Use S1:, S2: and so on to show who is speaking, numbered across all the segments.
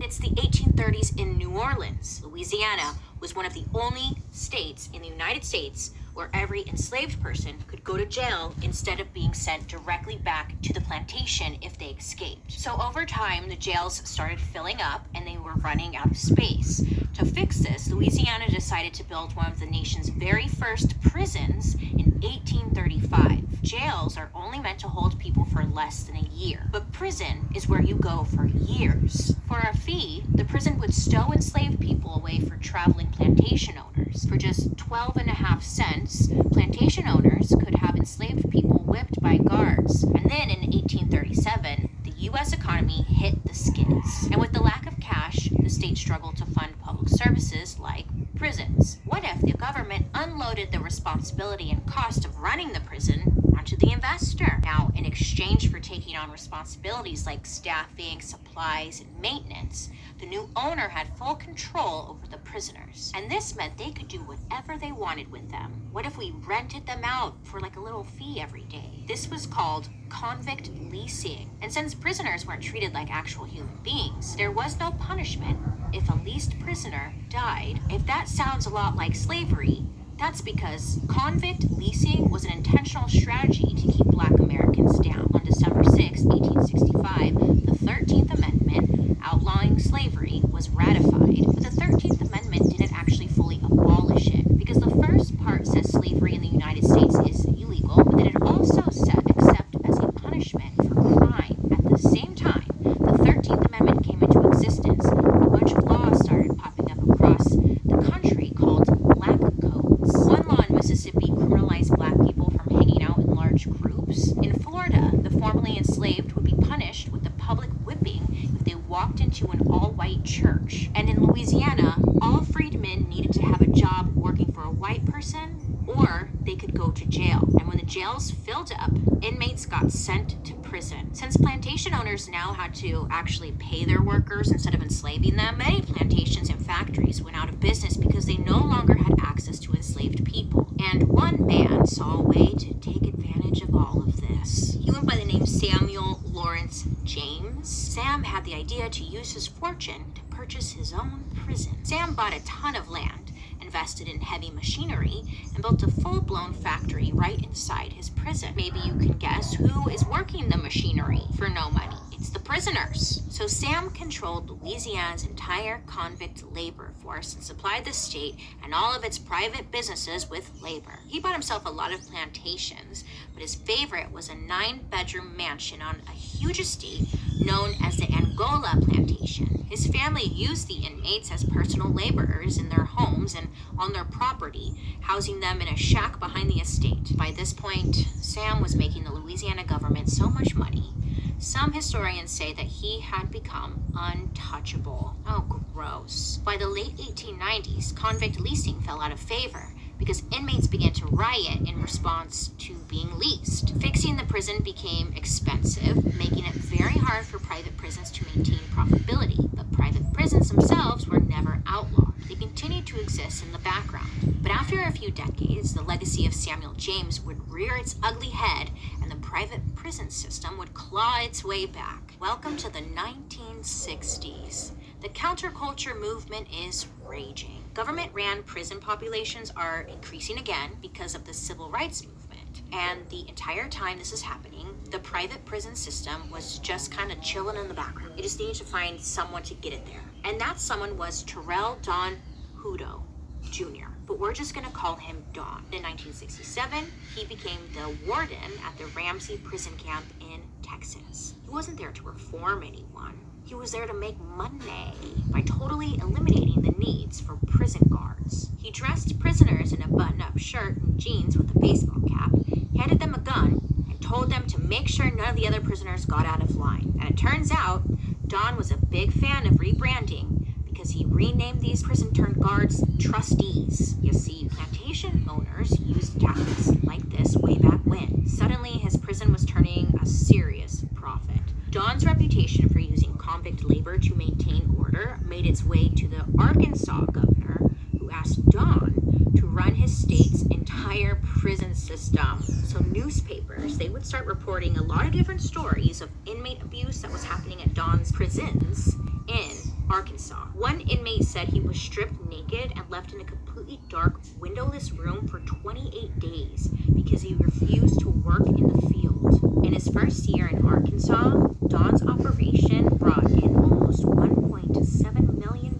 S1: It's the 1830s in New Orleans. Louisiana was one of the only states in the United States where every enslaved person could go to jail instead of being sent directly back to the plantation if they escaped. So over time, the jails started filling up and they were running out of space. To fix this, Louisiana decided to build one of the nation's very first prisons in 1835. Jails are only meant to hold people for less than a year, but prison is where you go for years. For a fee, the prison would stow enslaved people away for traveling plantation owners. For just 12.5 cents, plantation owners could have enslaved people whipped by guards. And then in 1837, the U.S. economy hit the skids. And with the lack of cash, the state struggled to fund public services like prisons. What if the government unloaded the responsibility and cost of running the prison onto the investor? Now, in exchange for taking on responsibilities like staffing, supplies, and maintenance, the new owner had full control over the prisoners. And this meant they could do whatever they wanted with them. What if we rented them out for like a little fee every day? This was called convict leasing. And since prisoners weren't treated like actual human beings, there was no punishment if a leased prisoner died. If that sounds a lot like slavery, that's because convict leasing was an intentional strategy to keep Black Americans down. On December 6, 1865, the 13th Amendment outlawing slavery was ratified, but the 13th Amendment didn't actually fully abolish it, because the first part says slavery in the United States is illegal, but then it also said except as a punishment for crime. At the same time, the 13th Amendment came into existence, a bunch of laws started popping up across the country called black codes. One law in Mississippi criminalized Black people from hanging out in large groups. In Florida, the formerly enslaved would be punished with a public whipping if they walked into an all-white church. And in Louisiana, all freedmen needed to have a job working for a white person, or they could go to jail. And when the jails filled up, inmates got sent to prison. Since plantation owners now had to actually pay their workers instead of enslaving them, many plantations and factories went out of business because they no longer had access to enslaved people. And one man saw a way to take advantage of all of this. He went by the name Samuel Lawrence James. Sam had the idea to use his fortune to purchase his own prison. Sam bought a ton of land, invested in heavy machinery, and built a full-blown factory right inside his prison. Maybe you can guess who is working the machinery for no money. It's the prisoners. So Sam controlled Louisiana's entire convict labor force and supplied the state and all of its private businesses with labor. He bought himself a lot of plantations, but his favorite was a 9-bedroom mansion on a huge estate known as the Angola Plantation. His family used the inmates as personal laborers in their homes and on their property, housing them in a shack behind the estate. By this point, Sam was making the Louisiana government so much money, some historians say that he had become untouchable. Oh, gross. By the late 1890s, convict leasing fell out of favor because inmates began to riot in response to being leased. Fixing the prison became expensive, making it very hard for private prisons to maintain profitability. But private prisons themselves were never outlawed. They continued to exist in the background. But after a few decades, the legacy of Samuel James would rear its ugly head and the private prison system would claw its way back. Welcome to the 1960s. The counterculture movement is raging. Government-ran prison populations are increasing again because of the civil rights movement. And the entire time this is happening, the private prison system was just kind of chilling in the background. It just needed to find someone to get it there. And that someone was Terrell Don Hudo Jr., but we're just gonna call him Don. In 1967, he became the warden at the Ramsey prison camp in Texas. He wasn't there to reform anyone. He was there to make money by totally eliminating the needs for prison guards. He dressed prisoners in a button-up shirt and jeans with a baseball cap, handed them a gun, and told them to make sure none of the other prisoners got out of line. And it turns out, Don was a big fan of rebranding because he renamed these prison-turned-guards trustees. You see, plantation owners used tactics like this way back when. Suddenly, his prison was turning a serious profit. Don's reputation for using convict labor to maintain order made its way to the Arkansas governor, who asked Don to run his state's entire prison system. So newspapers, they would start reporting a lot of different stories of inmate abuse that was happening at Don's prisons in Arkansas. One inmate said he was stripped naked and left in a completely dark, windowless room for 28 days because he refused to work in the field. In his first year in Arkansas, Don's operation brought in almost $1.7 million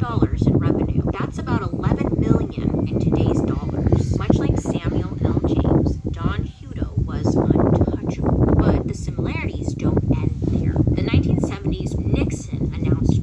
S1: in revenue. That's about $11 million in today's dollars. Much like Samuel L. James, Don Hudo was untouchable. But the similarities don't end there. The 1970s, Nixon announced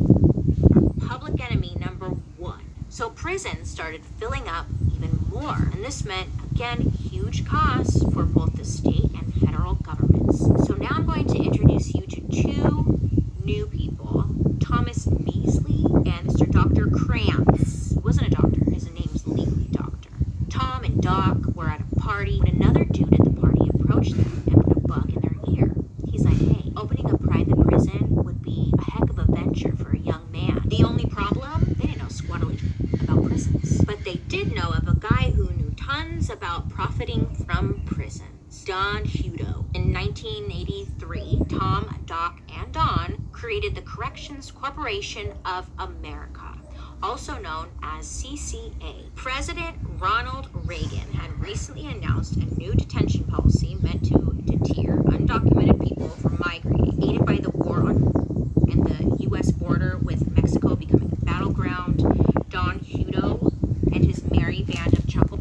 S1: public enemy number one. So prisons started filling up even more. And this meant, again, huge costs for both the state and federal governments. So now I'm going to introduce you to two new people, Thomas Measley and Mr. Dr. Krantz. He wasn't a doctor, his name was legally Doctor. Tom and Doc were at a party when another dude at the party approached them and put a bug in their ear. He's like, hey, opening a private prison would be a heck of a venture for a young man. The only problem, they didn't know squattily about prisons. But they did know of a guy who knew tons about profiting from prisons. Don Hudo. In 1983, Tom, Doc, and Don created the Corrections Corporation of America, also known as CCA. President Ronald Reagan had recently announced a new detention policy meant to deter undocumented people from migrating, aided by the war on and the U.S. border with Mexico becoming a battleground. Don Hudo and his merry band of chuckle,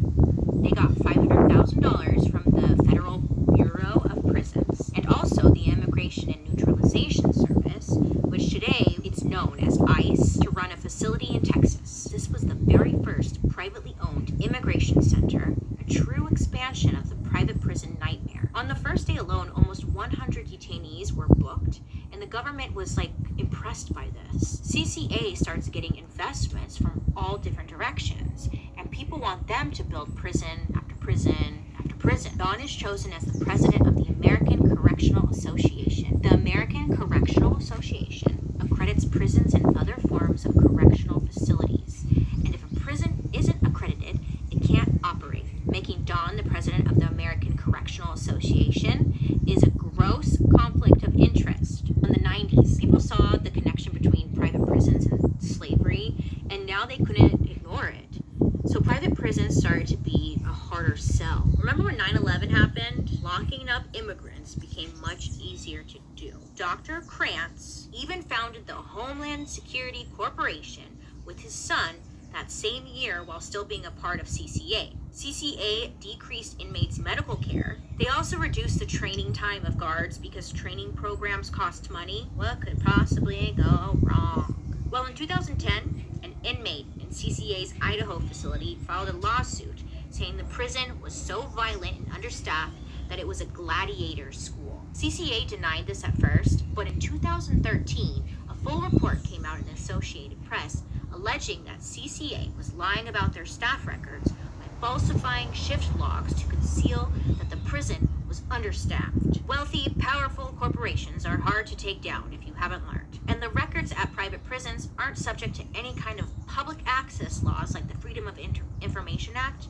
S1: they got $500,000 from the Federal Bureau of Prisons and also the Immigration and Naturalization Service, which today it's known as ICE, to run a facility in Texas. This was the very first privately owned immigration center, a true expansion of the private prison nightmare. On the first day alone, almost 100 detainees were booked, and the government was impressed by this. CCA starts getting investments from all different directions, and people want them to build prison after prison after prison. Don is chosen as the president of the American Correctional Association. The American Correctional Association accredits prisons and other forms of correctional facilities, and if a prison isn't accredited, it can't operate. Making Don the president of the American Correctional Association is a gross conflict of interest. In the 90s, people saw the connection between private prisons and slavery, and now they couldn't ignore it. So private prisons started to be a harder sell. Remember when 9/11 happened? Locking up immigrants became much easier to do. Dr. Krantz even founded the Homeland Security Corporation with his son that same year while still being a part of CCA. CCA decreased inmates' medical care. They also reduced the training time of guards because training programs cost money. What could possibly go wrong? Well, in 2010, an inmate in CCA's Idaho facility filed a lawsuit saying the prison was so violent and understaffed that it was a gladiator school. CCA denied this at first, but in 2013, a full report came out in the Associated Press alleging that CCA was lying about their staff records by falsifying shift logs to conceal that the prison was understaffed. Wealthy, powerful corporations are hard to take down if you haven't learned. And the records at private prisons aren't subject to any kind of public access laws like the Freedom of Information Act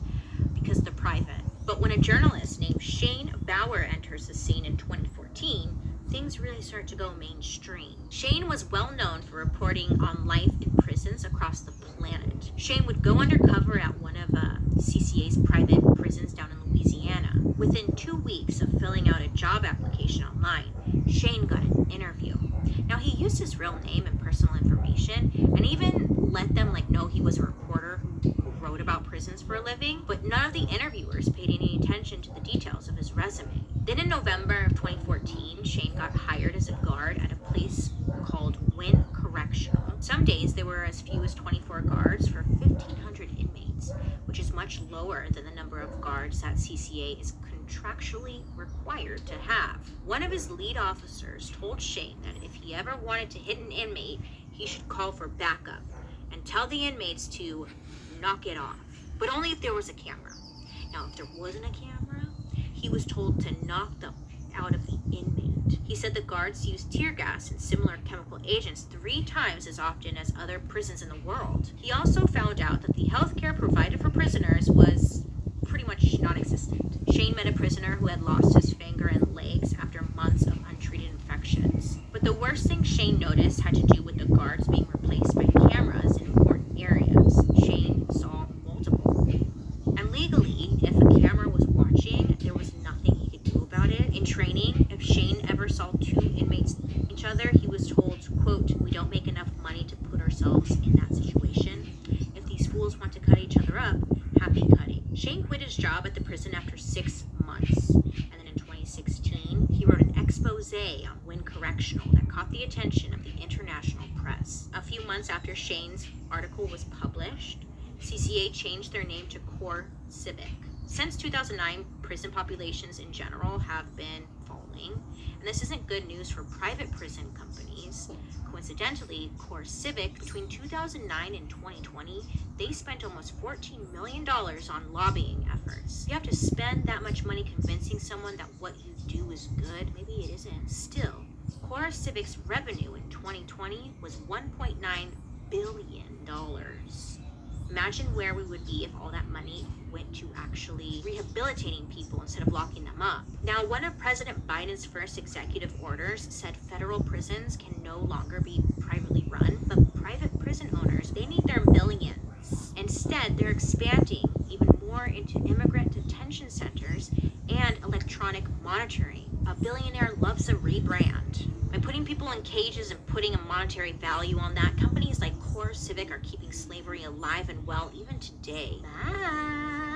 S1: because they're private. But when a journalist named Shane Bauer enters the scene in 2014, things really start to go mainstream. Shane was well known for reporting on life in prisons across the planet. Shane would go undercover at one of CCA's private prisons down in Louisiana. Within 2 weeks of filling out a job application online, Shane got an interview. Now, he used his real name and personal information and even let them know he was a reporter who wrote about prisons for a living, but none of the interviewers paid any attention to the details of his resume. Then in November of 2014, Shane got hired as a guard at a place called Wynn Correctional. Some days there were as few as 24 guards for 1,500 inmates, which is much lower than the number of guards that CCA is contractually required to have. One of his lead officers told Shane that if he ever wanted to hit an inmate, he should call for backup and tell the inmates to knock it off, but only if there was a camera. Now, if there wasn't a camera, he was told to knock them out of the inmate. He said the guards used tear gas and similar chemical agents 3 times as often as other prisons in the world. He also found out that the health care provided for prisoners was pretty much non-existent. Shane met a prisoner who had lost his finger and legs after months of untreated infections. But the worst thing Shane noticed had to do with the guards being replaced by cameras. themselves in that situation. If these fools want to cut each other up, happy cutting. Shane quit his job at the prison after 6 months. And then in 2016, he wrote an expose on Wynn Correctional that caught the attention of the international press. A few months after Shane's article was published, CCA changed their name to Core Civic. Since 2009, prison populations in general have been falling, and this isn't good news for private prison companies. Coincidentally, Core Civic, between 2009 and 2020, they spent almost $14 million on lobbying efforts. You have to spend that much money convincing someone that what you do is good. Maybe it isn't. Still, Core Civic's revenue in 2020 was $1.9 billion. Imagine where we would be if all that money went to actually rehabilitating people instead of locking them up. Now, one of President Biden's first executive orders said federal prisons can no longer be privately run, but private prison owners, they need their millions. Instead, they're expanding even more into immigrant detention centers and electronic monitoring. A billionaire loves a rebrand. By putting people in cages and putting a monetary value on that, companies like Core Civic are keeping slavery alive and well even today. Bye.